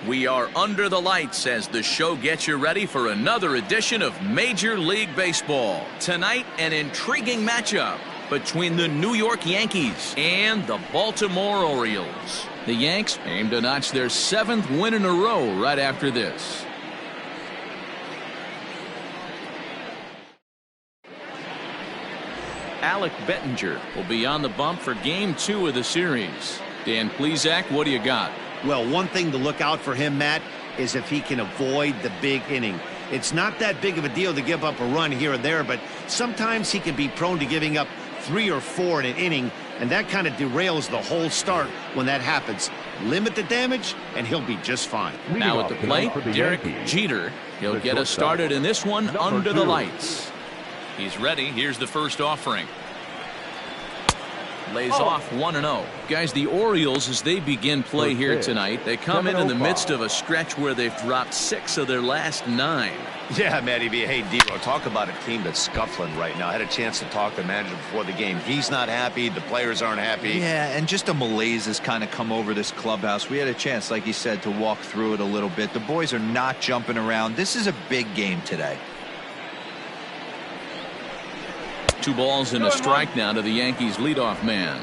We are under the lights as the show gets you ready for another edition of Major League Baseball. Tonight, an intriguing matchup between the New York Yankees and the Baltimore Orioles. The Yanks aim to notch their 7th win in a row right after this. Alec Bettinger will be on the bump for Game 2 of the series. Dan Plesac, what do you got? Well, one thing to look out for him, Matt, is if he can avoid the big inning. It's not that big of a deal to give up a run here and there, but sometimes he can be prone to giving up 3 or 4 in an inning, and that kind of derails the whole start when that happens. Limit the damage, and he'll be just fine. Now at the plate, Derek Jeter. He'll get us started in this one under the lights. He's ready. Here's the first offering. Lays off 1-0. Guys, the Orioles, as they begin play here tonight, they come in the midst of a stretch where they've dropped 6 of their last 9. Yeah, Matty B. Hey, Dero, talk about a team that's scuffling right now. I had a chance to talk to the manager before the game. He's not happy. The players aren't happy. Yeah, and just a malaise has kind of come over this clubhouse. We had a chance, like you said, to walk through it a little bit. The boys are not jumping around. This is a big game today. 2 balls and a strike now to the Yankees leadoff man.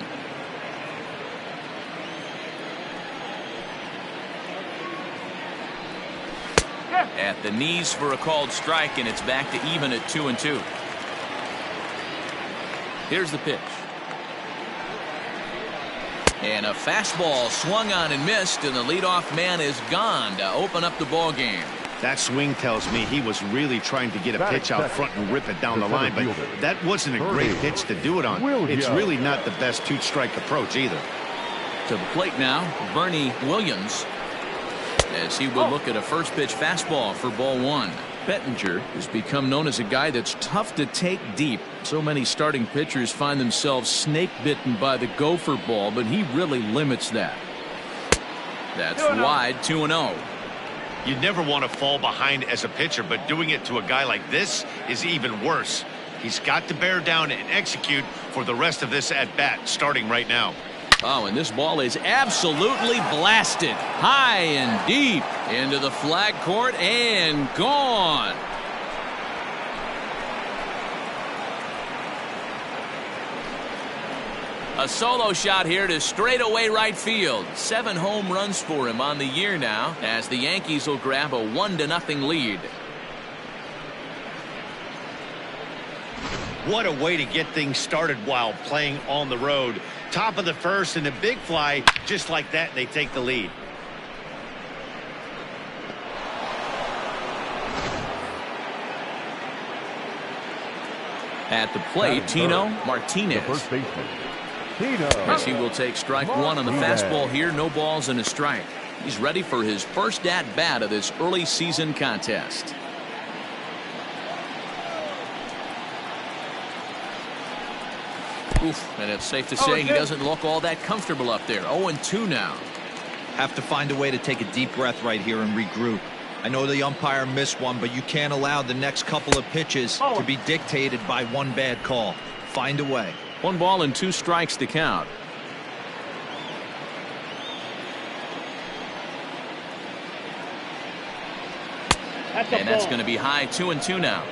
At the knees for a called strike, and it's back to even at 2-2. Here's the pitch. And a fastball swung on and missed, and the leadoff man is gone to open up the ball game. That swing tells me he was really trying to get a pitch out front and rip it down the line, but that wasn't a great pitch to do it on. It's really not the best 2-strike approach either. To the plate now, Bernie Williams, as he will look at a first pitch fastball for ball 1. Bettinger has become known as a guy that's tough to take deep. So many starting pitchers find themselves snake bitten by the gopher ball, but he really limits that. That's wide, 2-0. You never want to fall behind as a pitcher, but doing it to a guy like this is even worse. He's got to bear down and execute for the rest of this at bat, starting right now. Oh, and this ball is absolutely blasted high and deep into the flag court and gone. A solo shot here to straightaway right field. 7 home runs for him on the year now, as the Yankees will grab a 1-0 lead. What a way to get things started while playing on the road. Top of the first and a big fly, just like that, they take the lead. At the plate, Tino Martinez. The first baseman. As he will take strike 1 on the fastball here. No balls and a strike. He's ready for his first at bat of this early season contest. Oof, and it's safe to say he doesn't look all that comfortable up there. 0-2 now. Have to find a way to take a deep breath right here and regroup. I know the umpire missed one, but you can't allow the next couple of pitches to be dictated by one bad call. Find a way. 1 ball and 2 strikes to count. And that's going to be high, 2-2 now.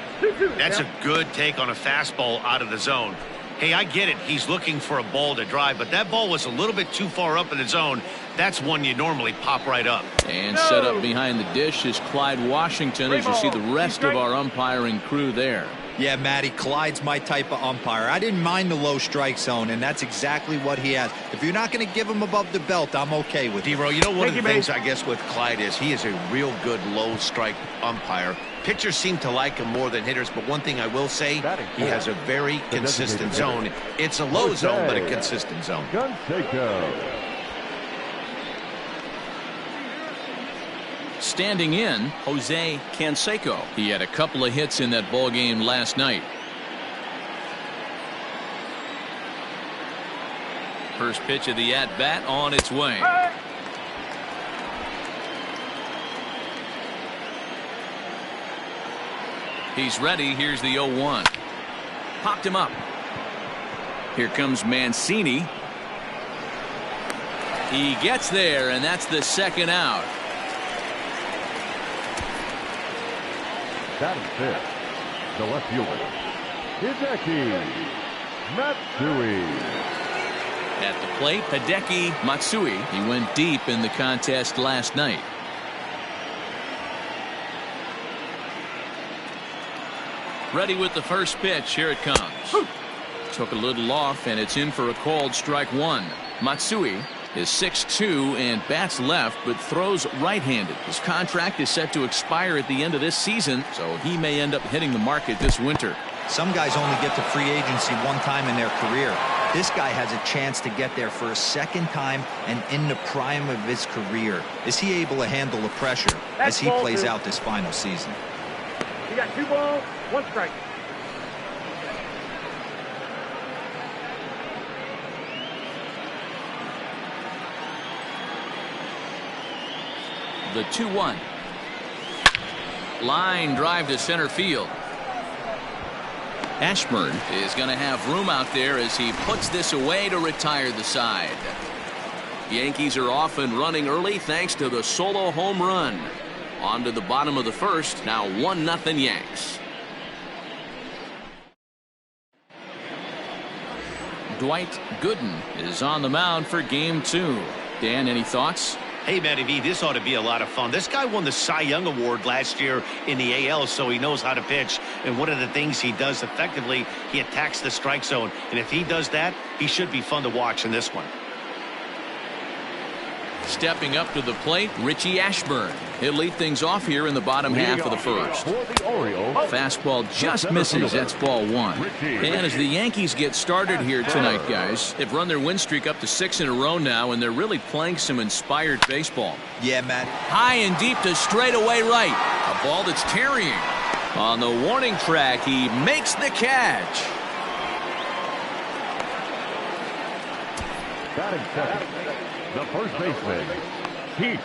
That's a good take on a fastball out of the zone. Hey, I get it. He's looking for a ball to drive, but that ball was a little bit too far up in the zone. That's one you normally pop right up. And set up behind the dish is Clyde Washington, as you see the rest of our umpiring crew there. Yeah, Matty, Clyde's my type of umpire. I didn't mind the low strike zone, and that's exactly what he has. If you're not going to give him above the belt, I'm okay with it. Dero, you know, one of the things I guess with Clyde is he is a real good low strike umpire. Pitchers seem to like him more than hitters, but one thing I will say, he has a very consistent zone. It's a low zone, but a consistent zone. Standing in, Jose Canseco. He had a couple of hits in that ball game last night. First pitch of the at-bat on its way. He's ready. Here's the 0-1. Popped him up. Here comes Mancini. He gets there, and that's the second out. Batting fifth, the left fielder, Hideki Matsui. At the plate, Hideki Matsui. He went deep in the contest last night. Ready with the first pitch. Here it comes. Took a little off, and it's in for a called strike one. Matsui is 6'2" and bats left, but throws right-handed. His contract is set to expire at the end of this season, so he may end up hitting the market this winter. Some guys only get to free agency one time in their career. This guy has a chance to get there for a second time and in the prime of his career. Is he able to handle the pressure as he plays out this final season? You got 2 balls, 1 strike. The 2-1. Line drive to center field. Ashburn is going to have room out there as he puts this away to retire the side. Yankees are off and running early thanks to the solo home run. On to the bottom of the first. Now 1-0 Yanks. Dwight Gooden is on the mound for game 2. Dan, any thoughts? Hey, Matty V, this ought to be a lot of fun. This guy won the Cy Young Award last year in the AL, so he knows how to pitch. And one of the things he does effectively, he attacks the strike zone. And if he does that, he should be fun to watch in this one. Stepping up to the plate, Richie Ashburn. He'll lead things off here in the bottom half of the first. Fastball just misses. That's ball 1. And as the Yankees get started here tonight, guys, they've run their win streak up to 6 in a row now, and they're really playing some inspired baseball. Yeah, Matt. High and deep to straightaway right. A ball that's tarrying. On the warning track, he makes the catch. Batting second, the first baseman, Keith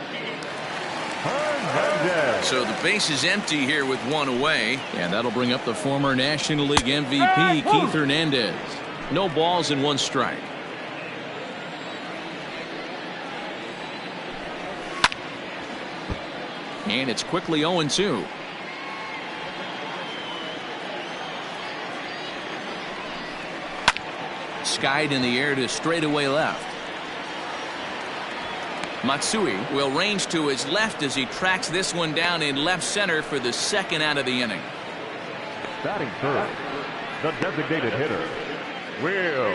Hernandez. So the base is empty here with 1 away, and that'll bring up the former National League MVP Keith Hernandez. No balls and 1 strike. And it's quickly 0-2. Skied in the air to straightaway left. Matsui will range to his left as he tracks this one down in left center for the second out of the inning. Batting third, the designated hitter, Will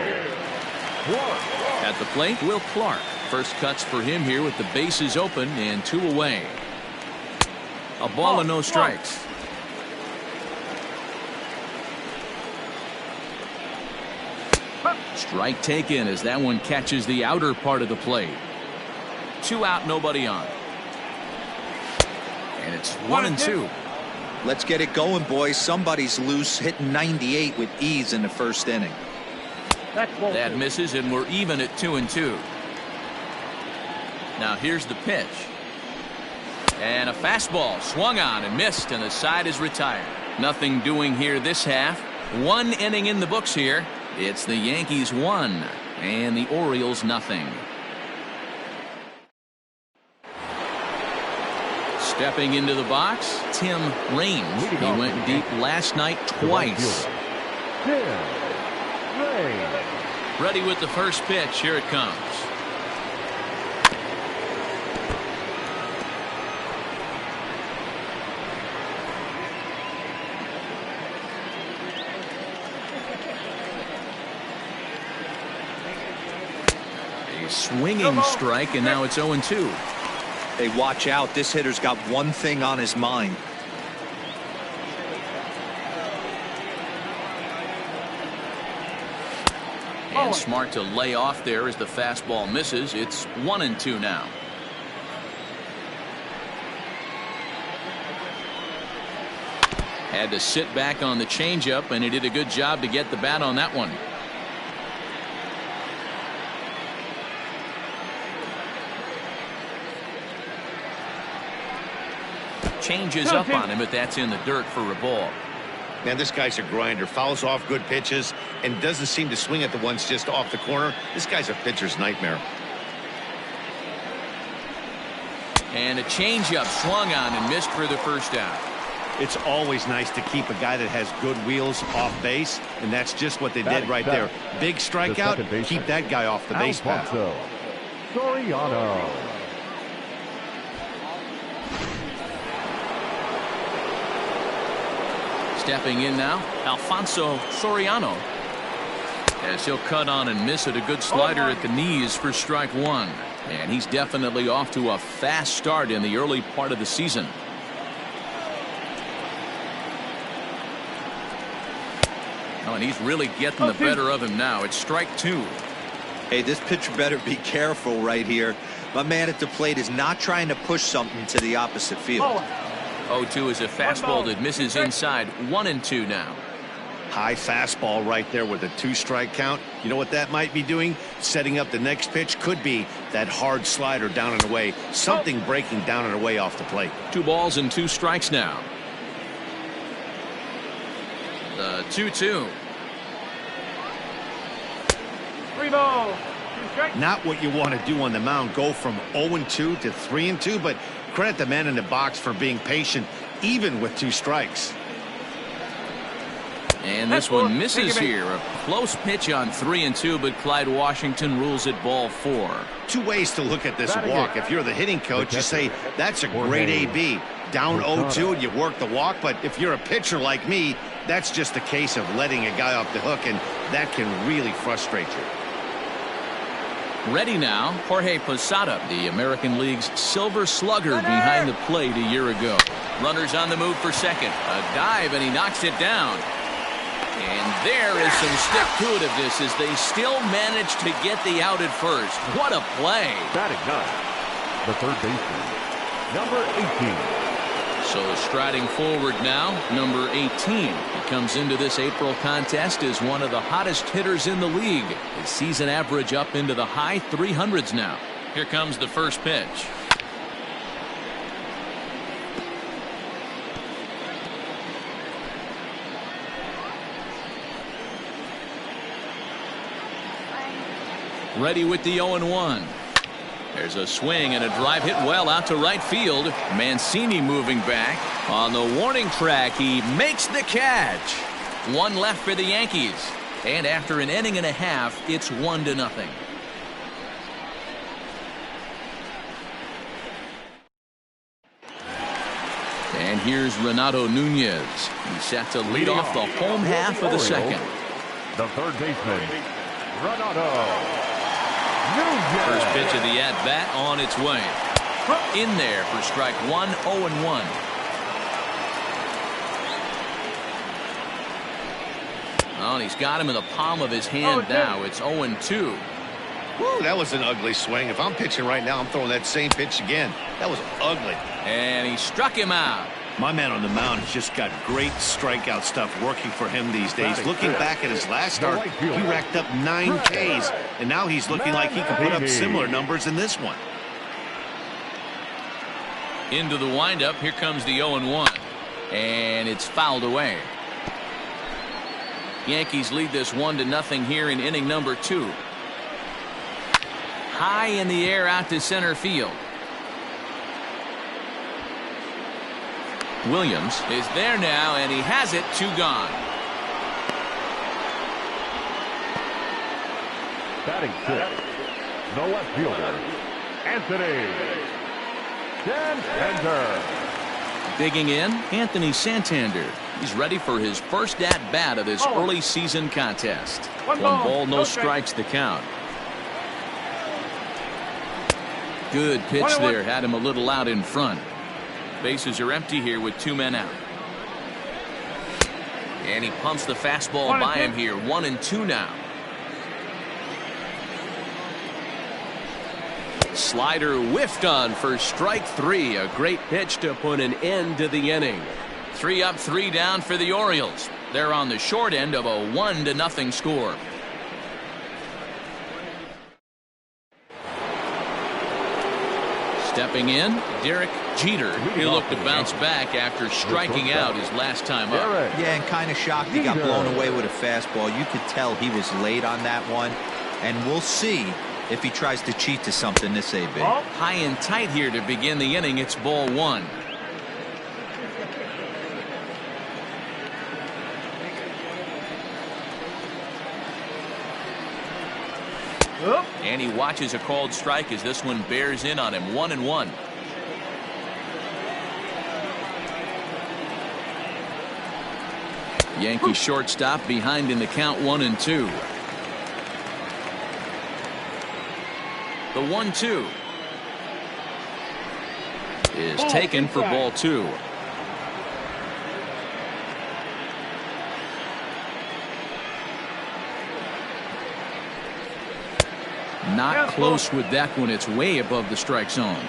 Clark. At the plate, Will Clark. First cuts for him here with the bases open and 2 away. A ball and no strikes. Strike taken as that one catches the outer part of the plate. 2 out, nobody on. And it's 1-2. Let's get it going, boys. Somebody's loose, hitting 98 with ease in the first inning. That misses, and we're even at 2-2. Now here's the pitch. And a fastball swung on and missed, and the side is retired. Nothing doing here this half. 1 inning in the books here. It's the Yankees 1 and the Orioles nothing. Stepping into the box, Tim Raines. He went deep last night twice. Ready with the first pitch. Here it comes. A swinging strike, and now it's 0-2. Hey, watch out. This hitter's got one thing on his mind. And smart to lay off there as the fastball misses. It's 1-2 now. Had to sit back on the changeup, and he did a good job to get the bat on that one. Changes up on him, but that's in the dirt for a ball. Man, this guy's a grinder. Fouls off good pitches and doesn't seem to swing at the ones just off the corner. This guy's a pitcher's nightmare. And a changeup swung on and missed for the first out. It's always nice to keep a guy that has good wheels off base, and that's just what they did right there. Big strikeout, keep that guy off the base path. Soriano. Stepping in now, Alfonso Soriano. As he'll cut on and miss it, a good slider at the knees for strike one. And he's definitely off to a fast start in the early part of the season. Oh, and he's really getting the better of him now. It's strike two. Hey, this pitcher better be careful right here. My man at the plate is not trying to push something to the opposite field. 0-2 is a fastball that misses inside. 1-2 now. High fastball right there with a 2-strike count. You know what that might be doing? Setting up the next pitch. Could be that hard slider down and away. Something breaking down and away off the plate. 2 balls and 2 strikes now. The 2-2. 3 balls. 2 strikes. Not what you want to do on the mound. Go from 0-2 to 3-2, but credit the man in the box for being patient even with 2 strikes. And this one misses here. A close pitch on 3-2, but Clyde Washington rules it ball 4. 2 ways to look at this walk. If you're the hitting coach, you say that's a great AB. Down 0-2 and you work the walk, but if you're a pitcher like me, that's just a case of letting a guy off the hook, and that can really frustrate you. Ready now, Jorge Posada, the American League's Silver Slugger, behind the plate a year ago. Runners on the move for second. A dive, and he knocks it down. And there is some stick-to-itiveness as they still manage to get the out at first. What a play. Batting ninth, the third baseman, number 18. So striding forward now, number 18. He comes into this April contest as one of the hottest hitters in the league. His season average up into the high 300s now. Here comes the first pitch. Ready with the 0-1. There's a swing and a drive hit well out to right field. Mancini moving back. On the warning track, he makes the catch. 1 left for the Yankees. And after an inning and a half, it's 1-0. And here's Renato Nunez. He's set to lead off the home half of the second. The third baseman, Renato. First pitch of the at-bat on its way. In there for strike 1, 0-1. Oh, and he's got him in the palm of his hand now. It's 0-2. Woo, that was an ugly swing. If I'm pitching right now, I'm throwing that same pitch again. That was ugly. And he struck him out. My man on the mound has just got great strikeout stuff working for him these days. Looking back at his last start, he racked up 9 Ks, and now he's looking like he can put up similar numbers in this one. Into the windup, here comes the 0-1. And it's fouled away. Yankees lead this 1-0 here in inning number 2. High in the air out to center field. Williams is there now, and he has it. 2 gone. Batting 6, the left fielder, Anthony Santander. Digging in, Anthony Santander. He's ready for his first at-bat of this early season contest. 1 ball, no strikes to count. Good pitch there. Had him a little out in front. Bases are empty here with 2 men out. And he pumps the fastball by him here. 1-2 now. Slider whiffed on for strike 3. A great pitch to put an end to the inning. 3 up, 3 down for the Orioles. They're on the short end of a 1-0 score. Stepping in, Derek Jeter. He'll look to bounce back after striking out his last time up. Yeah, and kind of shocked he got blown away with a fastball. You could tell he was late on that one. And we'll see if he tries to cheat to something this AB. High and tight here to begin the inning. It's ball 1. And he watches a called strike as this one bears in on him. 1-1. Yankee shortstop behind in the count. 1-2. The 1-2 is taken for ball 2. Not close with that one. It's way above the strike zone.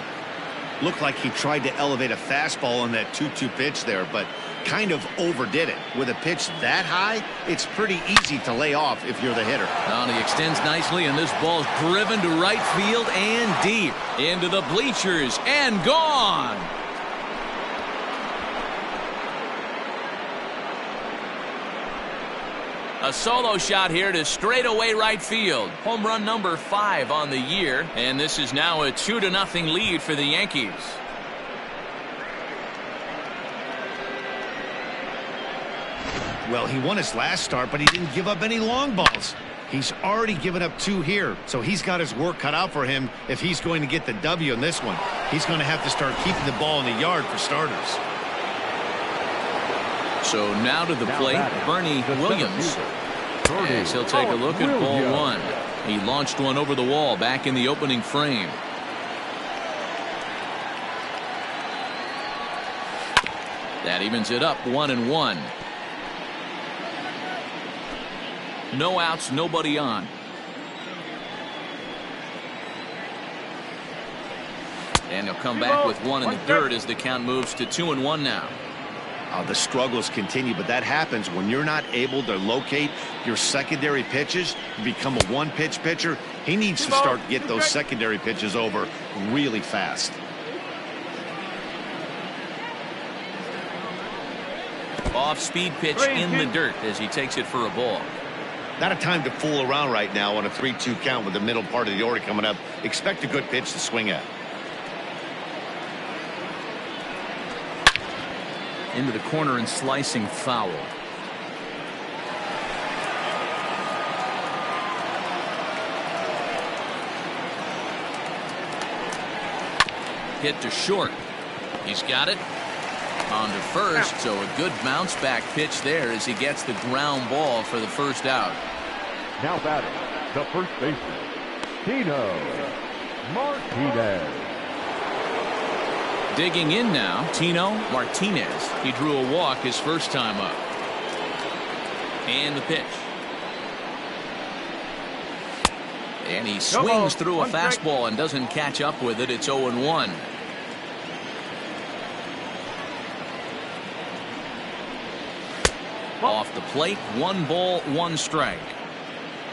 Looked like he tried to elevate a fastball on that 2-2 pitch there, but kind of overdid it. With a pitch that high, it's pretty easy to lay off if you're the hitter. He extends nicely, and this ball's driven to right field and deep into the bleachers and gone. A solo shot here to straightaway right field. Home run number 5 on the year, and this is now a 2-0 lead for the Yankees. Well, he won his last start, but he didn't give up any long balls. He's already given up 2 here, so he's got his work cut out for him if he's going to get the W in this one. He's going to have to start keeping the ball in the yard for starters. So now to the plate, Bernie Williams. As he'll take a look at ball 1. He launched one over the wall back in the opening frame. That evens it up. 1-1. No outs, nobody on. And he'll come back with one in the dirt as the count moves to 2-1 now. The struggles continue, but that happens when you're not able to locate your secondary pitches. You become a one-pitch pitcher. He needs to start to get those secondary pitches over really fast. Off-speed pitch in the dirt as he takes it for a ball. Not a time to fool around right now on a 3-2 count with the middle part of the order coming up. Expect a good pitch to swing at. Into the corner and slicing foul. Hit to short. He's got it. On to first, so a good bounce back pitch there as he gets the ground ball for the first out. Now batting, the first baseman, Tino Martinez. Digging in now, Tino Martinez. He drew a walk his first time up. And the pitch. And he swings through a fastball and doesn't catch up with it. It's 0-1. Off the plate, 1 ball, 1 strike.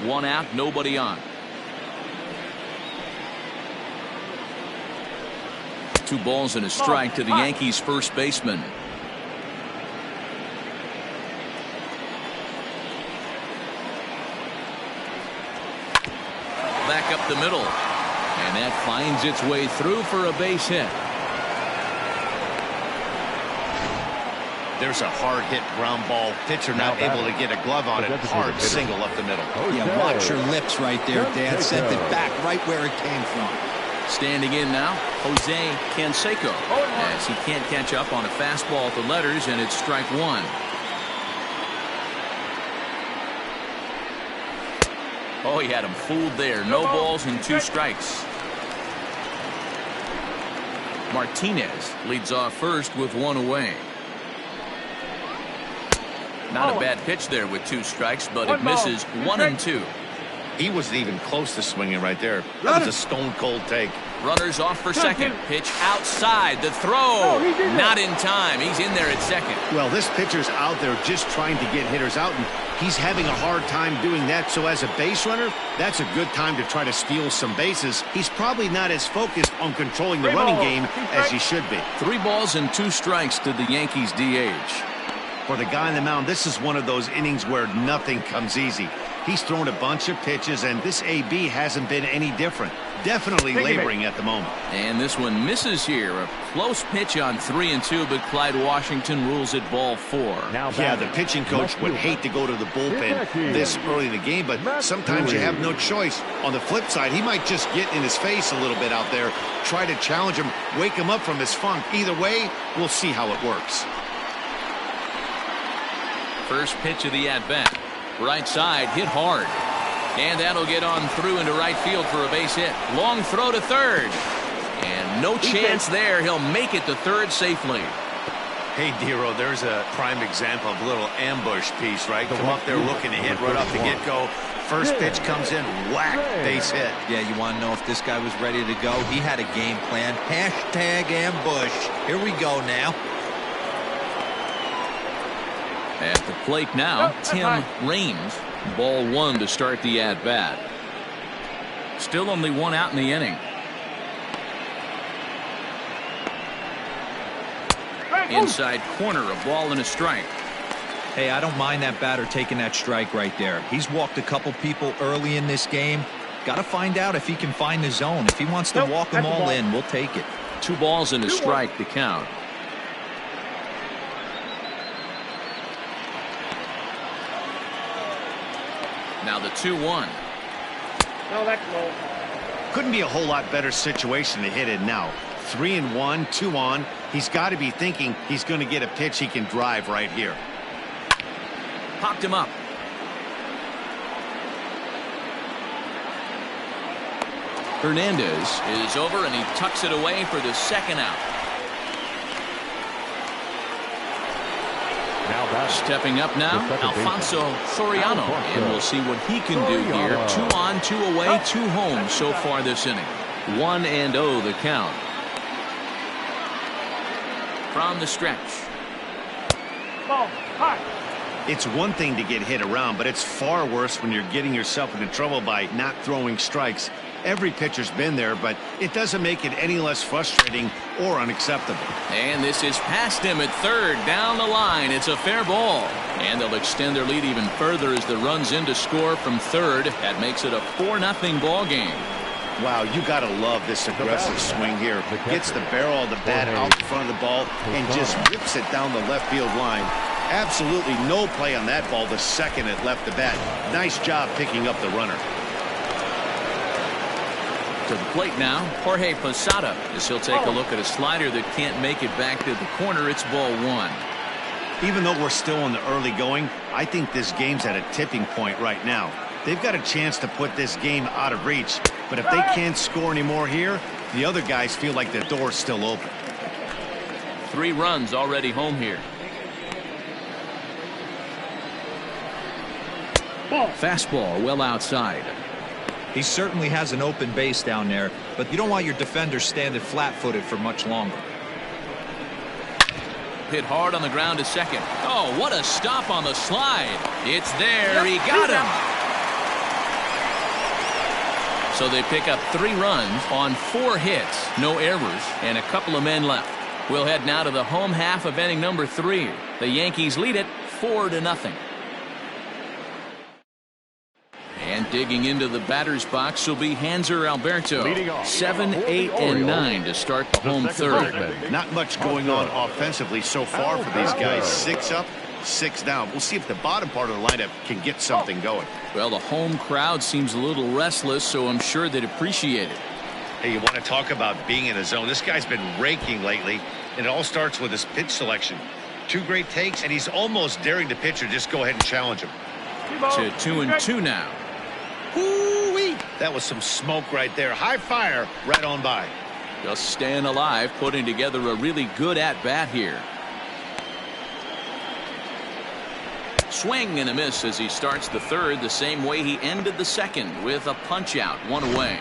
1 out, nobody on. 2 balls and a strike to the Yankees first baseman. Back up the middle. And that finds its way through for a base hit. There's a hard hit ground ball. Pitcher not able to get a glove on it. Hard single up the middle. Yeah, watch your lips right there, Dad. Sent it back right where it came from. Standing in now, Jose Canseco, as he can't catch up on a fastball at the letters, and it's strike 1. Oh, he had him fooled there. No balls and 2 strikes. Martinez leads off first with 1 away. Not a bad pitch there with 2 strikes, but it misses 1-2. He wasn't even close to swinging right there. That was a stone cold take. Runners off for second. Pitch outside. The throw. Not in time. He's in there at second. Well, this pitcher's out there just trying to get hitters out, and he's having a hard time doing that. So as a base runner, that's a good time to try to steal some bases. He's probably not as focused on controlling the running game as he should be. 3 balls and 2 strikes to the Yankees DH. For the guy on the mound, this is one of those innings where nothing comes easy. He's thrown a bunch of pitches, and this AB hasn't been any different. Definitely laboring at the moment. And this one misses here. A close pitch on 3-2, but Clyde Washington rules it ball 4. Yeah, the pitching coach would hate to go to the bullpen this early in the game, but sometimes you have no choice. On the flip side, he might just get in his face a little bit out there, try to challenge him, wake him up from his funk. Either way, we'll see how it works. First pitch of the at-bat. Right side, hit hard. And that'll get on through into right field for a base hit. Long throw to third. And no chance there. He'll make it to third safely. Hey, Dero, there's a prime example of a little ambush piece, right? Come up there looking to hit right off the get-go. First pitch comes in, whack, base hit. Yeah, you want to know if this guy was ready to go? He had a game plan. Hashtag ambush. Here we go now. At the plate now, Tim Raines. Ball 1 to start the at-bat. Still only 1 out in the inning. Inside corner, a ball and a strike. Hey, I don't mind that batter taking that strike right there. He's walked a couple people early in this game. Got to find out if he can find the zone. If he wants to walk them all in, we'll take it. 2 balls and a strike to count. Now the 2-1. No, that's low. Couldn't be a whole lot better situation to hit in now. 3-1, 2 on. He's got to be thinking he's going to get a pitch he can drive right here. Popped him up. Hernandez is over and he tucks it away for the second out. Stepping up now, Alfonso Soriano, and we'll see what he can do here. 2 on, 2 away, 2 home so far this inning. 1-0 the count. From the stretch. Ball, high. It's one thing to get hit around, but it's far worse when you're getting yourself into trouble by not throwing strikes. Every pitcher's been there, but it doesn't make it any less frustrating or unacceptable. And this is past him at third, down the line. It's a fair ball. And they'll extend their lead even further as the run's in to score from third. That makes it a 4-0 ball game. Wow, you got to love this aggressive swing here. Gets the barrel of the bat out in front of the ball and just rips it down the left field line. Absolutely no play on that ball the second it left the bat. Nice job picking up the runner. To the plate now, Jorge Posada, as he'll take a look at a slider that can't make it back to the corner. It's ball 1. Even though we're still in the early going, I think this game's at a tipping point right now. They've got a chance to put this game out of reach, but if they can't score any more here, the other guys feel like the door's still open. 3 runs already home here. Fastball well outside. He certainly has an open base down there, but you don't want your defender standing flat-footed for much longer. Hit hard on the ground to second. Oh, what a stop on the slide. It's there. He got him. So they pick up 3 runs on 4 hits, no errors, and a couple of men left. We'll head now to the home half of inning number 3. The Yankees lead it 4-0. And digging into the batter's box will be Hanser Alberto. 7, 8, and 9 to start the home third. Not much going on offensively so far for these guys. 6 up, 6 down. We'll see if the bottom part of the lineup can get something going. Well, the home crowd seems a little restless, so I'm sure they'd appreciate it. Hey, you want to talk about being in a zone? This guy's been raking lately, and it all starts with his pitch selection. 2 great takes, and he's almost daring the pitcher just go ahead and challenge him. To 2-2 now. Woo-wee. That was some smoke right there. High fire right on by. Just staying alive, putting together a really good at-bat here. Swing and a miss as he starts the third the same way he ended the second with a punch-out, 1 away.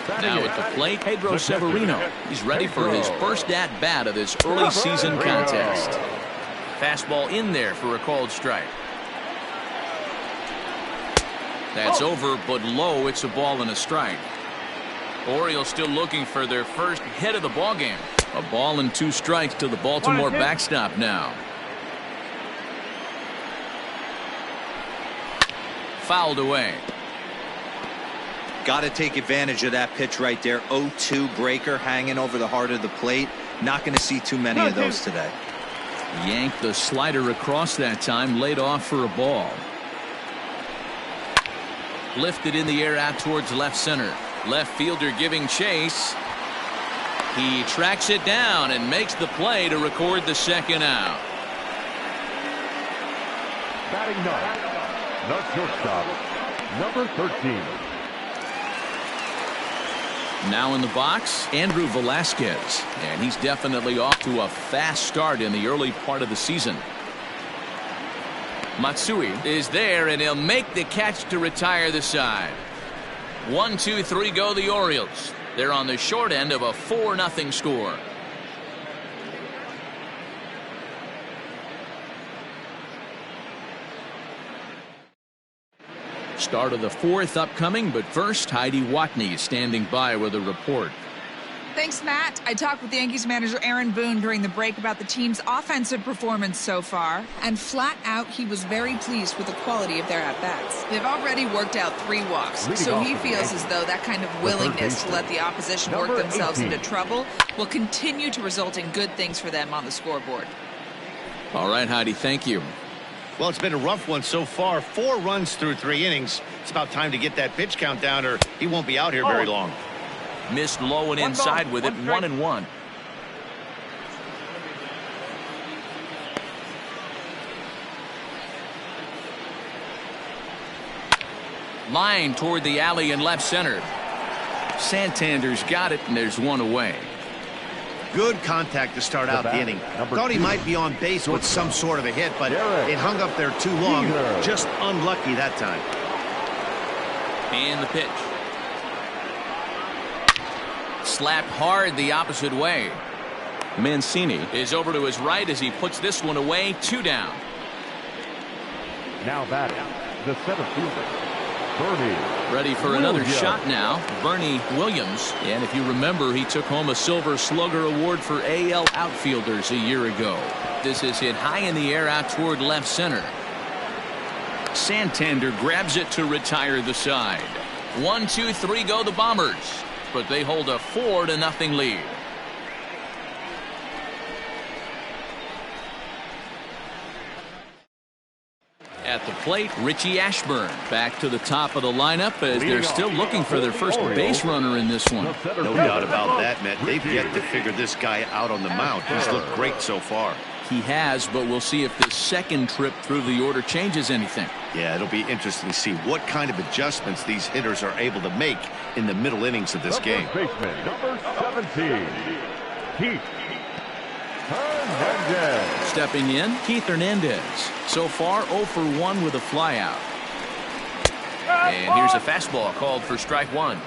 Now at the plate, Pedro Severino. He's ready for his first at-bat of this early season contest. Fastball in there for a called strike. That's over, but low. It's a ball and a strike. Orioles still looking for their first hit of the ball game. A ball and 2 strikes to the Baltimore backstop now. Fouled away. Got to take advantage of that pitch right there. 0-2 breaker hanging over the heart of the plate. Not going to see too many of those today. Yanked the slider across that time, laid off for a ball. Lifted in the air out towards left center. Left fielder giving chase. He tracks it down and makes the play to record the second out. Batting ninth, the shortstop, number 13. Now in the box, Andrew Velasquez, and he's definitely off to a fast start in the early part of the season. Matsui is there, and he'll make the catch to retire the side. 1, 2, 3 go the Orioles. They're on the short end of a 4-0 score. Start of the 4th upcoming, but first, Heidi Watney standing by with a report. Thanks, Matt. I talked with Yankees manager Aaron Boone during the break about the team's offensive performance so far, and flat out, he was very pleased with the quality of their at-bats. They've already worked out 3 walks, so he feels as though that kind of willingness to let the opposition work themselves into trouble will continue to result in good things for them on the scoreboard. All right, Heidi, thank you. Well, it's been a rough one so far. 4 runs through 3 innings. It's about time to get that pitch count down, or he won't be out here very long. Missed low and inside with it, 1-1. Line toward the alley in left center. Santander's got it, and there's 1 away. Good contact to start out the inning. Thought he might be on base with some sort of a hit, but it hung up there too long. Just unlucky that time. And the pitch. Slapped hard the opposite way. Mancini is over to his right as he puts this one away. 2 down. Now batting, the center fielder, Bernie. Ready for another shot now. Bernie Williams. And if you remember, he took home a Silver Slugger Award for AL outfielders a year ago. This is hit high in the air out toward left center. Santander grabs it to retire the side. 1, 2, 3 go the Bombers. But they hold a 4-0 lead. At the plate, Richie Ashburn back to the top of the lineup as they're still looking for their first base runner in this one. No doubt about that, Matt. They've yet to figure this guy out on the mound. He's looked great so far. He has, but we'll see if this second trip through the order changes anything. Yeah, it'll be interesting to see what kind of adjustments these hitters are able to make in the middle innings of this game. Baseman, number 17, Keith Hernandez. Stepping in, Keith Hernandez. So far, 0 for 1 with a flyout. And here's a fastball called for strike 1.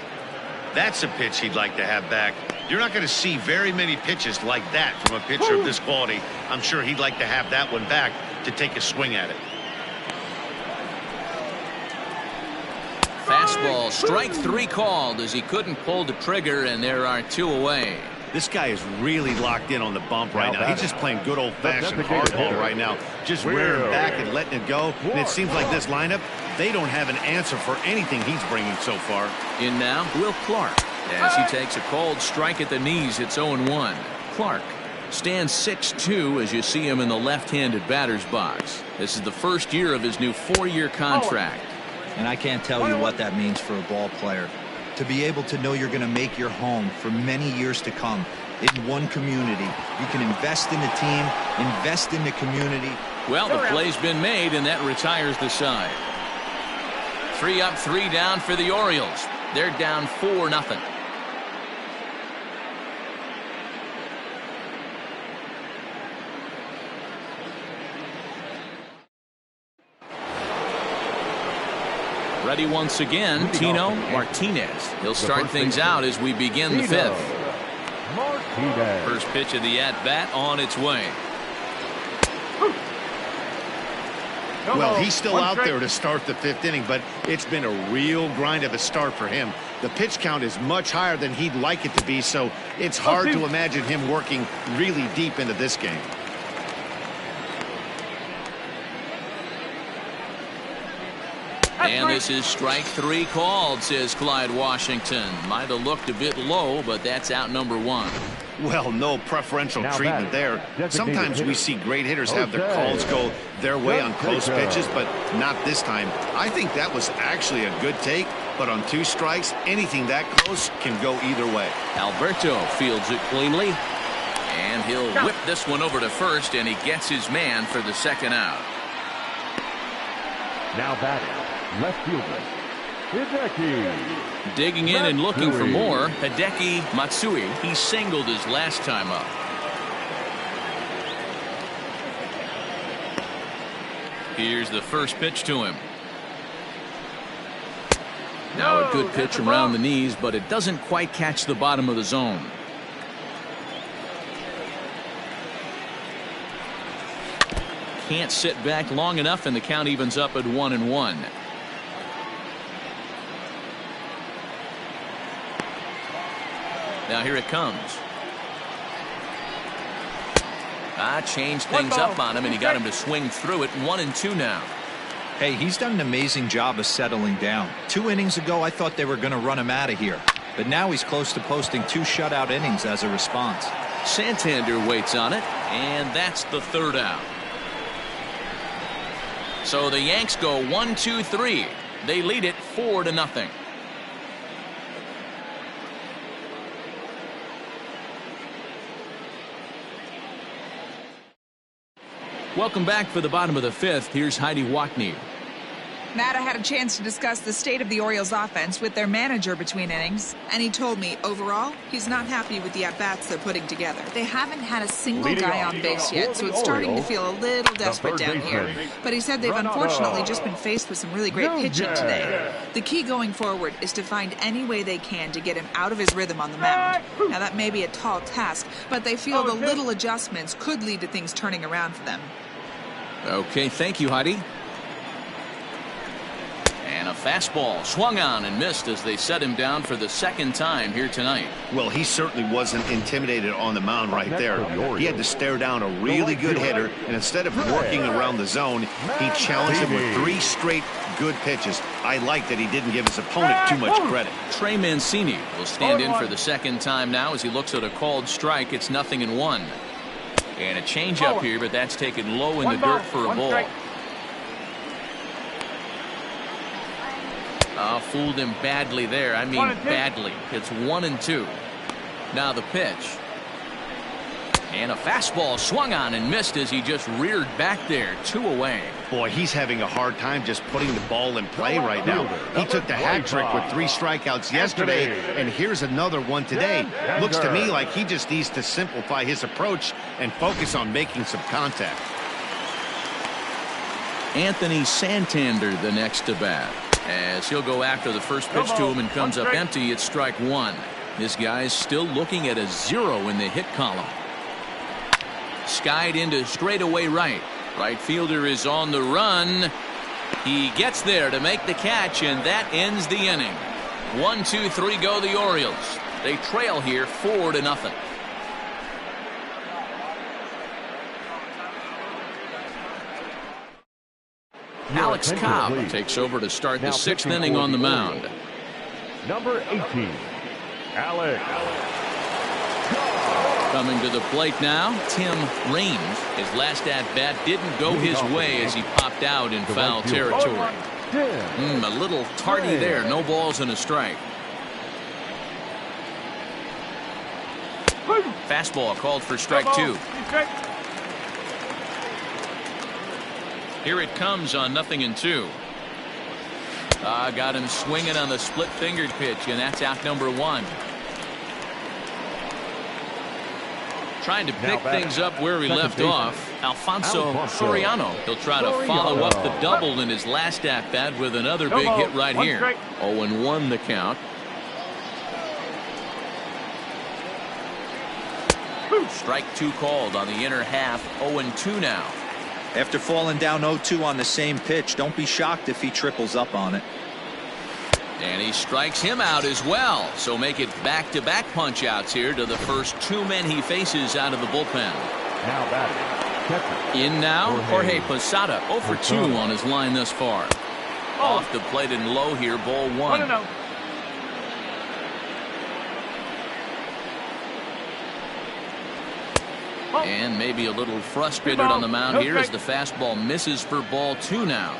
That's a pitch he'd like to have back. You're not going to see very many pitches like that from a pitcher of this quality. I'm sure he'd like to have that one back to take a swing at it. Fastball, strike 3 called as he couldn't pull the trigger, and there are 2 away. This guy is really locked in on the bump right now. He's just playing good old-fashioned hardball right now. Just rearing back and letting it go. And it seems like this lineup, they don't have an answer for anything he's bringing so far. In now, Will Clark. As he takes a cold strike at the knees, it's 0-1. Clark stands 6'2" as you see him in the left-handed batter's box. This is the first year of his new 4-year contract. And I can't tell you what that means for a ball player. To be able to know you're going to make your home for many years to come in one community. You can invest in the team, invest in the community. Well, the play's been made, and that retires the side. 3 up, 3 down for the Orioles. They're down 4-0. Ready once again, Tino Martinez. He'll start things out as we begin the 5th. First pitch of the at-bat on its way. Well, he's still out there to start the 5th inning, but it's been a real grind of a start for him. The pitch count is much higher than he'd like it to be, so it's hard to imagine him working really deep into this game. And this is strike 3 called, says Clyde Washington. Might have looked a bit low, but that's out number 1. Well, no preferential treatment there. Sometimes we see great hitters have their calls go their way on close pitches, but not this time. I think that was actually a good take, but on 2 strikes, anything that close can go either way. Alberto fields it cleanly, and he'll whip this one over to first, and he gets his man for the second out. Now batting, left fielder, Hideki. Digging in and looking for more, Hideki Matsui. He singled his last time up. Here's the first pitch to him. Now a good pitch around the knees, but it doesn't quite catch the bottom of the zone. Can't sit back long enough, and the count evens up at 1-1. Now here it comes. Changed things up on him, and he got him to swing through it. 1-2 now. Hey, he's done an amazing job of settling down. 2 innings ago, I thought they were going to run him out of here. But now he's close to posting 2 shutout innings as a response. Santander waits on it, and that's the third out. So the Yanks go 1-2-3. They lead it 4-0. Welcome back for the bottom of the 5th. Here's Heidi Watney. Matt, I had a chance to discuss the state of the Orioles offense with their manager between innings, and he told me overall he's not happy with the at-bats they're putting together. They haven't had a single guy on base yet, so it's starting to feel a little desperate down here. But he said they've unfortunately just been faced with some really great pitching today. The key going forward is to find any way they can to get him out of his rhythm on the mound. Now that may be a tall task, but they feel the little adjustments could lead to things turning around for them. Okay, thank you, Heidi. And a fastball swung on and missed as they set him down for the second time here tonight. Well, he certainly wasn't intimidated on the mound right there. He had to stare down a really good hitter, and instead of working around the zone, he challenged him with 3 straight good pitches. I like that he didn't give his opponent too much credit. Trey Mancini will stand in for the second time now as he looks at a called strike. It's 0-1. And a changeup here, but that's taken low in the dirt for a ball. Fooled him badly there. I mean badly. It's 1-2. Now the pitch. And a fastball swung on and missed as he just reared back there. 2 away. Boy, he's having a hard time just putting the ball in play right now. He took the hat trick with 3 strikeouts yesterday, and here's another one today. Looks to me like he just needs to simplify his approach and focus on making some contact. Anthony Santander the next to bat, as he'll go after the first pitch to him and comes up empty. It's strike 1. This guy's still looking at a 0 in the hit column. Skied into straightaway right. Right fielder is on the run. He gets there to make the catch, and that ends the inning. 1-2-3 go the Orioles. They trail here 4-0. Alex Cobb takes over to start the 6th inning on the mound. Number 18, Alex. Coming to the plate now, Tim Raines. His last at-bat didn't go his way as he popped out in foul territory. A little tardy there. No balls and a strike. Fastball called for strike 2. Here it comes on 0-2. Got him swinging on the split-fingered pitch, and that's out number 1. Trying to pick things up where he left off. Alfonso Soriano. He'll try to follow up the double in his last at-bat with another big hit right here. 0-1 the count. Strike 2 called on the inner half. 0-2 now. After falling down 0-2 on the same pitch, don't be shocked if he triples up on it. And he strikes him out as well. So make it back-to-back punch-outs here to the first two men he faces out of the bullpen. Now batting, catcher. In now, Jorge Posada, 0 for 2 on his line thus far. Off the plate and low here, ball 1. 1-0. And maybe a little frustrated on the mound here as the fastball misses for ball 2 now.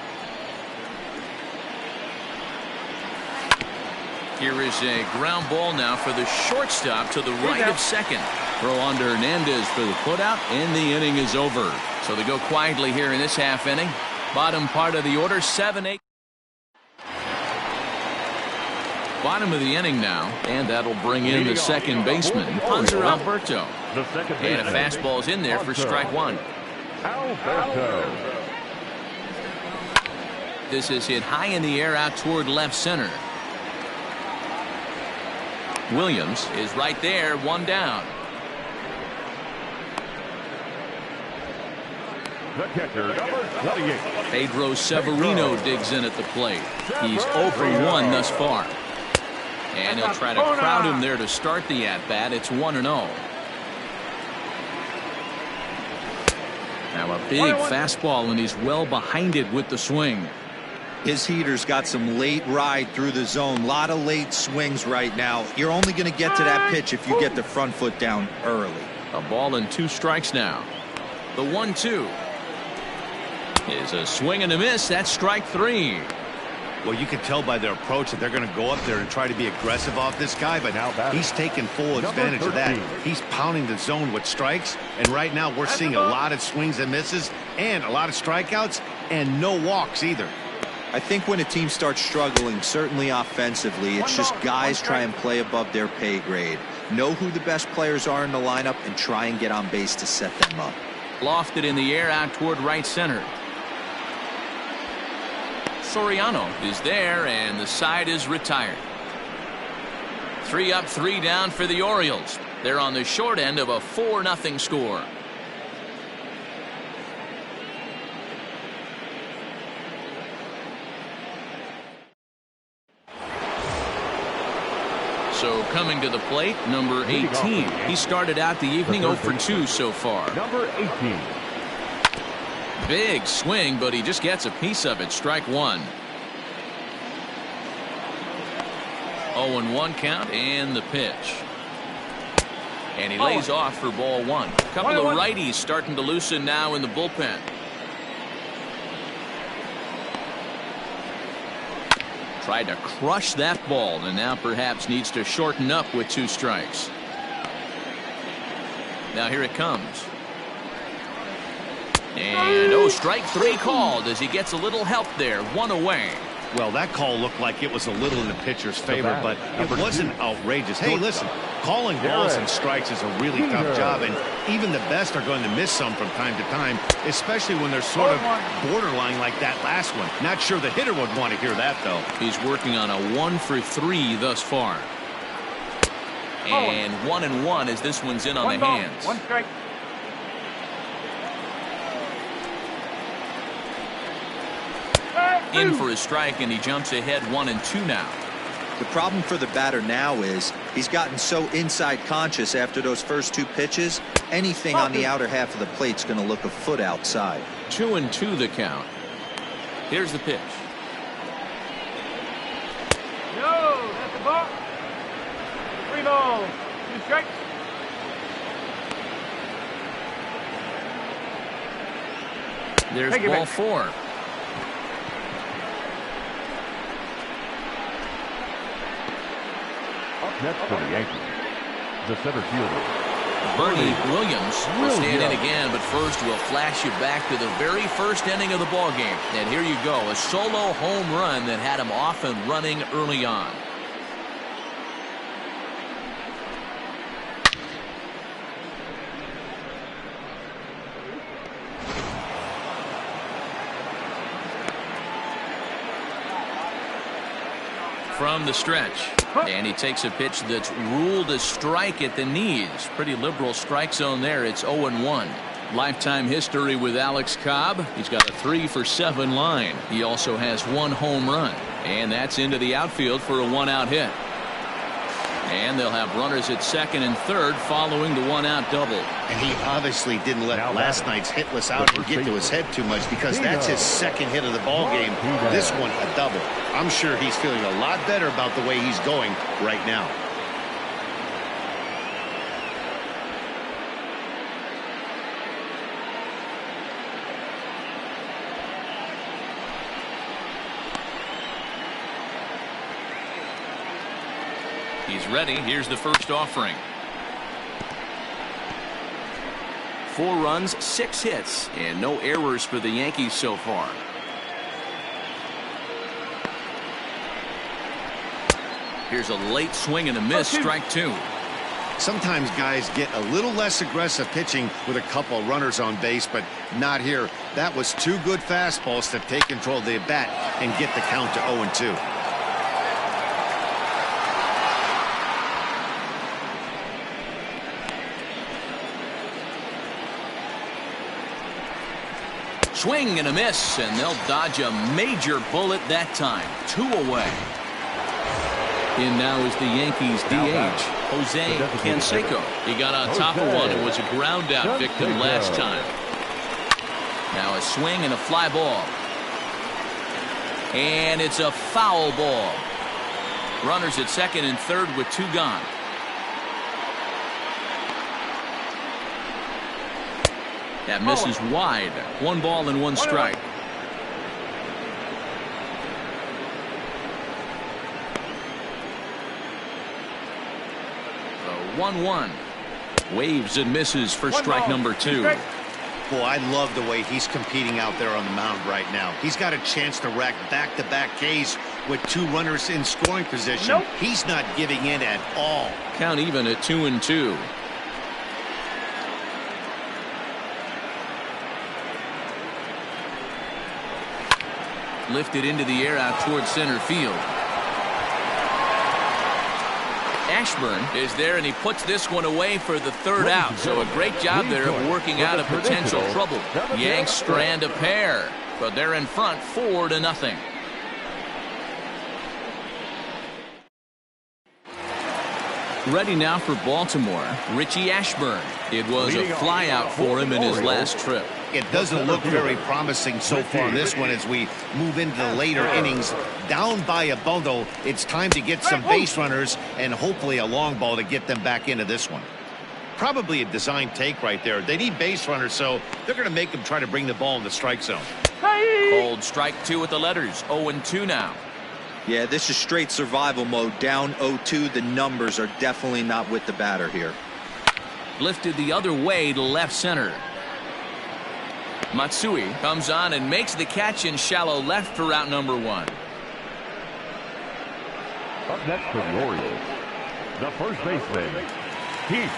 Here is a ground ball now for the shortstop to the right of second. Throw on to Hernandez for the putout, and the inning is over. So they go quietly here in this half inning. Bottom part of the order, 7-8. Bottom of the inning now, and that'll bring in the second baseman, Panzer Alberto. And a fastball's in there for strike 1. Alberto. This is hit high in the air out toward left center. Williams is right there, 1 down. The catcher, number 28. Pedro Severino digs in at the plate. He's 0 for 1 thus far. And he'll try to crowd him there to start the at-bat. It's 1-0. Now a big fastball, and he's well behind it with the swing. His heater's got some late ride through the zone. A lot of late swings right now. You're only going to get to that pitch if you get the front foot down early. A ball and 2 strikes now. The 1-2 is a swing and a miss. That's strike 3. Well, you can tell by their approach that they're going to go up there and try to be aggressive off this guy, but he's taking full advantage of that. He's pounding the zone with strikes, and right now we're seeing a lot of swings and misses and a lot of strikeouts and no walks either. I think when a team starts struggling, certainly offensively, it's just guys try and play above their pay grade. Know who the best players are in the lineup and try and get on base to set them up. Lofted in the air out toward right center. Soriano is there, and the side is retired. 3 up, 3 down for the Orioles. They're on the short end of a 4-0 score. So coming to the plate, number 18. He started out the evening 0 for 2 so far. Number 18. Big swing, but he just gets a piece of it. Strike 1. 0-1 count, and the pitch. And he lays off for ball 1. A couple of righties starting to loosen now in the bullpen. Tried to crush that ball, and now perhaps needs to shorten up with 2 strikes. Now here it comes. And strike 3 called as he gets a little help there. 1 away. Well, that call looked like it was a little in the pitcher's favor, but it wasn't outrageous. Hey, listen, calling balls and strikes is a really tough job, and even the best are going to miss some from time to time, especially when they're sort of borderline like that last one. Not sure the hitter would want to hear that, though. He's working on a 1 for 3 thus far. And 1-1 as this one's in on the hands. 1 strike. In for a strike, and he jumps ahead 1-2 now. The problem for the batter now is he's gotten so inside conscious after those first 2 pitches. Anything on the outer half of the plate's going to look a foot outside. 2-2 the count. Here's the pitch. No, that's the ball. 3 balls, 2 strikes. There's ball 4. Next for the Yankees, the center fielder, Bernie Williams will stand in again, but first we'll flash you back to the very first inning of the ballgame. And here you go, a solo home run that had him off and running early on. From the stretch, and he takes a pitch that's ruled a strike at the knees. Pretty liberal strike zone there. It's 0-1. Lifetime history with Alex Cobb. He's got a 3 for 7 line. He also has 1 home run. And that's into the outfield for a one-out hit. And they'll have runners at second and third following the one-out double. And he obviously didn't let last night's hitless out and get to his head too much, because that's his second hit of the ball game. This one a double. I'm sure he's feeling a lot better about the way he's going right now. He's ready. Here's the first offering. 4 runs, 6 hits, and no errors for the Yankees so far. Here's a late swing and a miss. Strike 2. Sometimes guys get a little less aggressive pitching with a couple runners on base, but not here. That was 2 good fastballs to take control of the bat and get the count to 0-2. Swing and a miss, and they'll dodge a major bullet that time. 2 away. In now is the Yankees DH, Jose Canseco. He got on top of one and was a ground out victim last time. Now a swing and a fly ball. And it's a foul ball. Runners at second and third with 2 gone. That misses wide. 1 ball and 1 strike. The 1-1. Waves and misses for strike number 2. Boy, I love the way he's competing out there on the mound right now. He's got a chance to rack back-to-back Ks with 2 runners in scoring position. He's not giving in at all. Count even at 2-2. Lifted into the air out towards center field. Ashburn is there, and he puts this one away for the 3rd out. So a great job there of working out of potential trouble. Yanks strand a pair, but they're in front 4-0. Ready now for Baltimore, Richie Ashburn. It was a flyout for him in his last trip. It doesn't look very promising so far in this one as we move into the later innings. Down by a bundle, it's time to get some base runners and hopefully a long ball to get them back into this one. Probably a design take right there. They need base runners, so they're going to make them try to bring the ball in the strike zone. Cold strike 2 with the letters. 0-2 now. Yeah, this is straight survival mode. Down 0-2. The numbers are definitely not with the batter here. Lifted the other way to left center. Matsui comes on and makes the catch in shallow left for route number 1. Up next for the Orioles, the first baseman, Keith.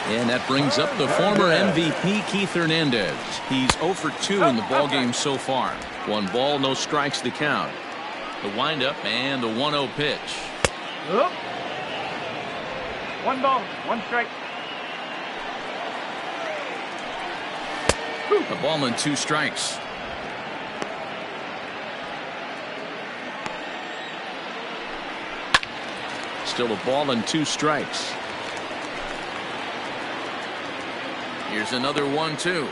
And that brings up the former MVP Keith Hernandez. He's 0 for 2 in the ballgame so far. 1 ball, no strikes the count. The windup and the 1-0 pitch. 1 ball, 1 strike. A ball and 2 strikes. Still a ball and 2 strikes. Here's another 1-2.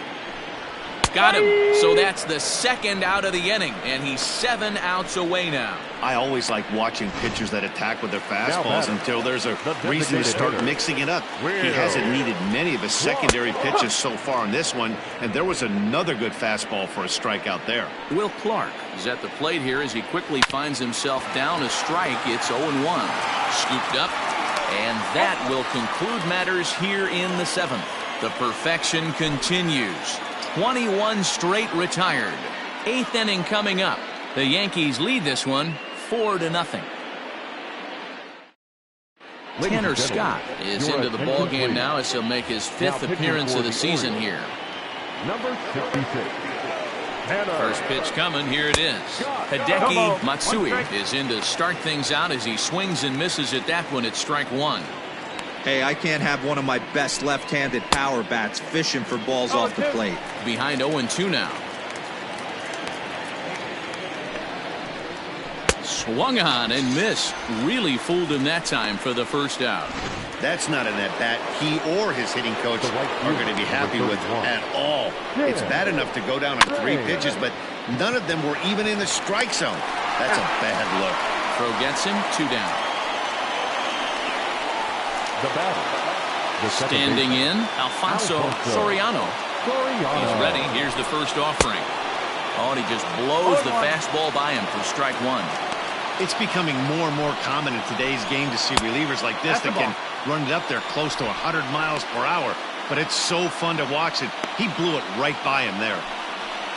Got him. So that's the 2nd out of the inning, and he's 7 outs away now. I always like watching pitchers that attack with their fastballs until there's a reason to start mixing it up. He hasn't needed many of his secondary pitches so far in this one, and there was another good fastball for a strikeout there. Will Clark is at the plate here as he quickly finds himself down a strike. It's 0-1. Scooped up, and that will conclude matters here in the 7th. The perfection continues. 21 straight retired. 8th inning coming up. The Yankees lead this one 4-0. Tanner Scott is into the ball game now as he'll make his 5th appearance of the season here. Number 66. First pitch coming. Here it is. Hideki Matsui is in to start things out as he swings and misses at that one at strike 1. Hey, I can't have one of my best left-handed power bats fishing for balls off the plate. Behind 0-2 now. Swung on and missed. Really fooled him that time for the first out. That's not an at-bat he or his hitting coach are going to be happy with at all. It's bad enough to go down on 3 pitches, but none of them were even in the strike zone. That's a bad look. Throw gets him, 2 down. The batter. Standing in, Alfonso Soriano. He's ready. Here's the first offering. Oh, and he just blows the fastball by him for strike 1. It's becoming more and more common in today's game to see relievers like this that can run it up there close to 100 miles per hour. But it's so fun to watch it. He blew it right by him there.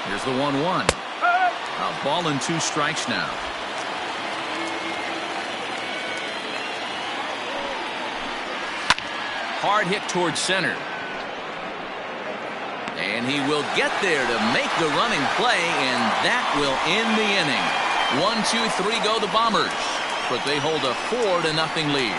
Here's the 1-1. A ball and 2 strikes now. Hard hit towards center. And he will get there to make the running play, and that will end the inning. 1, 2, 3 go the Bombers, but they hold a 4-0 lead.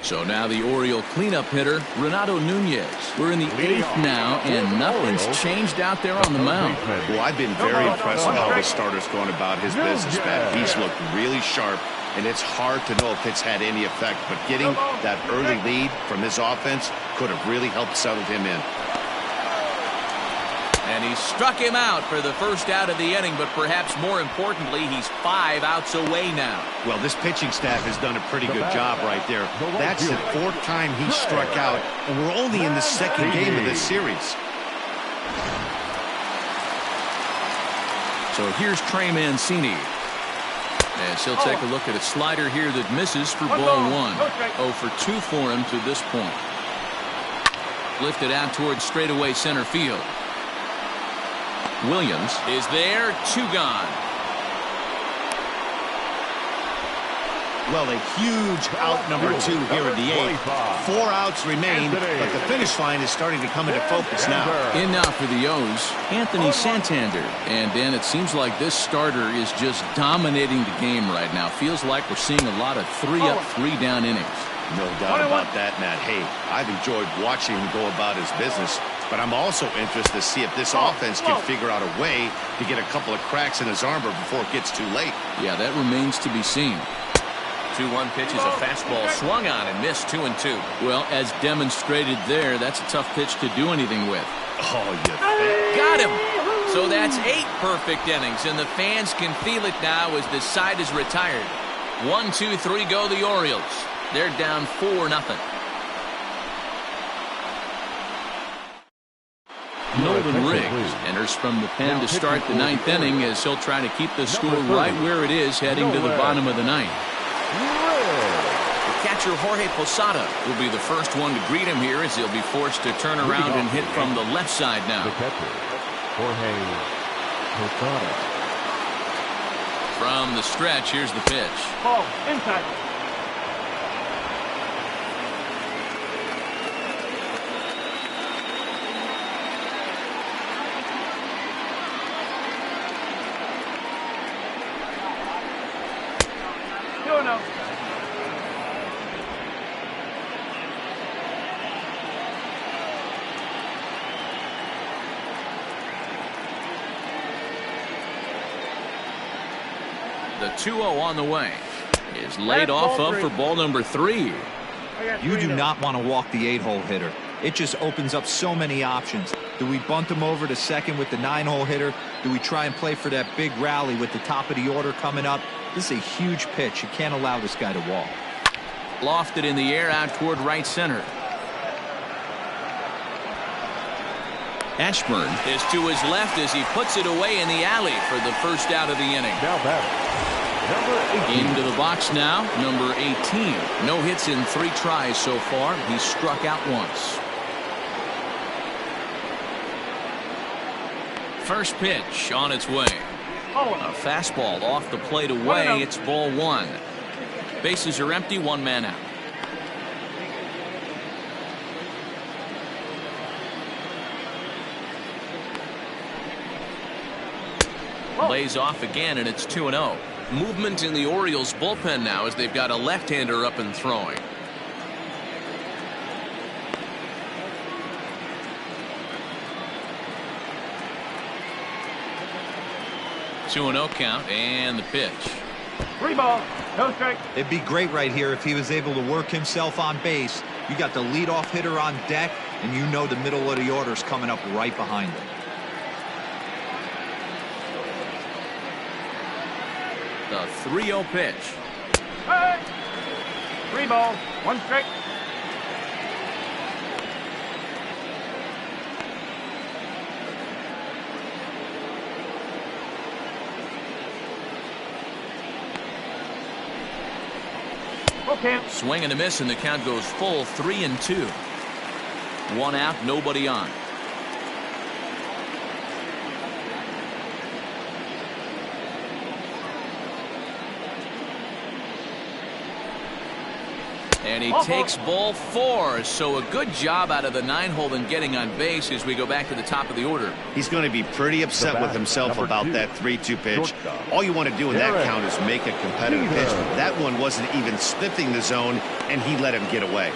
So now the Oriole cleanup hitter, Renato Nunez. We're in the 8th now, and nothing's changed out there on the mound. Well, I've been very impressed with how the starter's going about his business, Matt. He's looked really sharp, and it's hard to know if it's had any effect. But getting that early lead from his offense could have really helped settle him in. And he struck him out for the first out of the inning, but perhaps more importantly, he's 5 outs away now. Well, this pitching staff has done a pretty good job right there. That's the 4th time he struck out, and we're only in the 2nd game of this series. So here's Trey Mancini. As he'll take a look at a slider here that misses for ball 1. 0 for 2 for him to this point. Lifted out towards straightaway center field. Williams is there, 2 gone. Well, a huge out number 2 here in the 8th. 4 outs remain, but the finish line is starting to come into focus now. In now for the O's, Anthony Santander. And Dan, it seems like this starter is just dominating the game right now. Feels like we're seeing a lot of 3-up, 3-down innings. No doubt about that, Matt. Hey, I've enjoyed watching him go about his business, but I'm also interested to see if this offense can figure out a way to get a couple of cracks in his armor before it gets too late. Yeah, that remains to be seen. 2-1 pitch is a fastball swung on and missed. 2-2. Well, as demonstrated there, that's a tough pitch to do anything with. Oh, you got him. So that's 8 perfect innings, and the fans can feel it now as the side is retired. 1, 2, 3 go the Orioles. They're down 4-0. Nolan Riggs enters from the pen to start the 9th inning as he'll try to keep the score right where it is heading to the bottom of the 9th. The catcher Jorge Posada will be the first one to greet him here as he'll be forced to turn around and hit from the left side now. The catcher, Jorge Posada. From the stretch, here's the pitch. Ball, impact. No. The 2-0 on the way is laid off of for ball number 3. You do not want to walk the 8-hole hitter. It just opens up so many options. Do we bunt him over to second with the 9-hole hitter? Do we try and play for that big rally with the top of the order coming up? This is a huge pitch. You can't allow this guy to walk. Lofted in the air out toward right center. Ashburn is to his left as he puts it away in the alley for the first out of the inning. Now batting, number 18. Into the box now, number 18. No hits in 3 tries so far. He's struck out once. First pitch on its way. A fastball off the plate away. It's ball 1. Bases are empty, 1 man out. Lays off again, and it's 2-0. Movement in the Orioles bullpen now as they've got a left-hander up and throwing. 2-0 count and the pitch. 3 balls, no strike. It'd be great right here if he was able to work himself on base. You got the leadoff hitter on deck, and you know the middle of the order's coming up right behind him. The 3-0 pitch. Hey! 3 balls, 1 strike. Okay. Swing and a miss, and the count goes full 3-2. 1 out, nobody on. And he takes ball 4, so a good job out of the 9-hole in getting on base as we go back to the top of the order. He's going to be pretty upset with himself about that 3-2 pitch. All you want to do in that count is make a competitive pitch. That one wasn't even sniffing the zone, and he let him get away.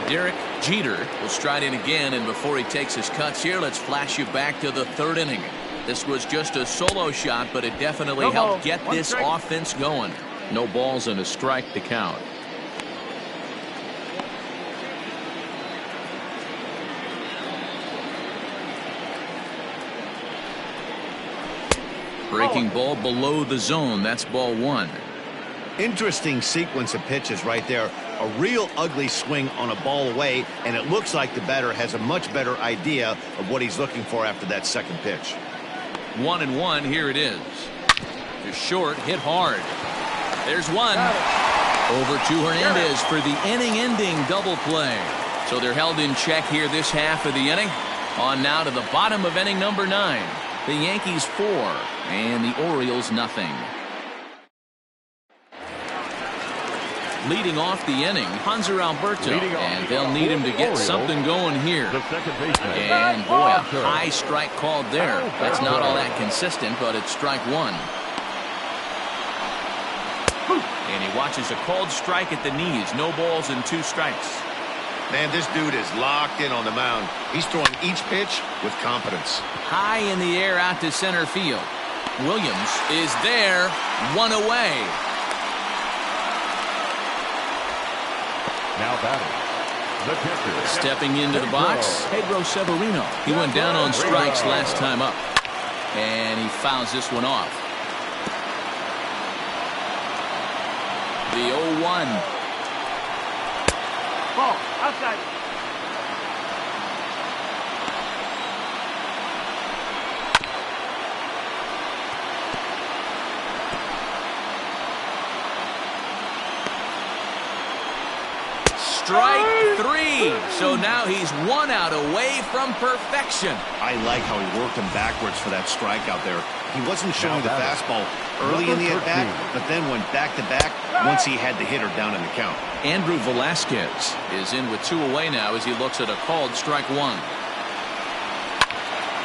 Derek Jeter will stride in again, and before he takes his cuts here, let's flash you back to the 3rd inning. This was just a solo shot, but it definitely helped get this offense going. No balls and a strike to count. Breaking ball below the zone. That's ball 1. Interesting sequence of pitches right there. A real ugly swing on a ball away, and it looks like the batter has a much better idea of what he's looking for after that second pitch. 1-1. Here it is. To short, hit hard. There's one. Over to Hernandez for the inning-ending double play. So they're held in check here this half of the inning. On now to the bottom of inning number 9. The Yankees 4 and the Orioles nothing. Leading off the inning, Hanser Alberto, and they'll need him to get something going here. And boy, a high strike called there. That's not all that consistent, but it's strike 1. And he watches a called strike at the knees. No balls and 2 strikes. Man, this dude is locked in on the mound. He's throwing each pitch with confidence. High in the air out to center field. Williams is there, 1 away. Now batting, the catcher. Stepping into the box, Pedro Severino. He went down on strikes last time up. And he fouls this one off. The 0-1. Ball, outside. Strike 3. So now he's 1 out away from perfection. I like how he worked him backwards for that strikeout there. He wasn't showing the fastball early in the at-bat, but then went back-to-back once he had the hitter down in the count. Andrew Velasquez is in with 2 away now as he looks at a called strike 1.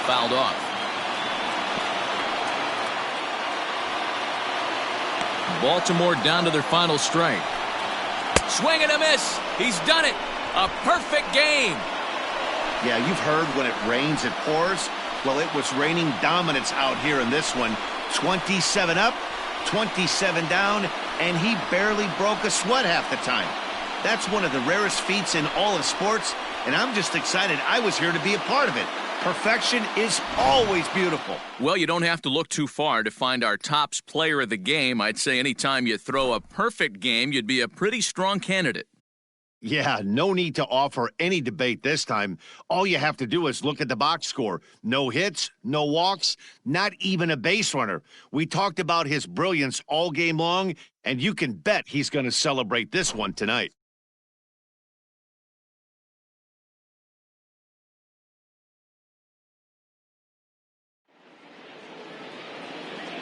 Fouled off. Baltimore down to their final strike. Swing and a miss. He's done it. A perfect game. Yeah, you've heard when it rains, it pours. Well, it was raining dominance out here in this one. 27 up, 27 down, and he barely broke a sweat half the time. That's one of the rarest feats in all of sports, and I'm just excited I was here to be a part of it. Perfection is always beautiful. Well, you don't have to look too far to find our tops player of the game. I'd say anytime you throw a perfect game, you'd be a pretty strong candidate. Yeah, no need to offer any debate this time. All you have to do is look at the box score. No hits, no walks, not even a base runner. We talked about his brilliance all game long, and you can bet he's going to celebrate this one tonight.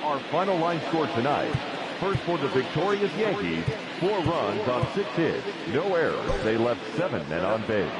Our final line score tonight. First for the victorious Yankees, 4 runs on 6 hits, no errors. They left 7 men on base.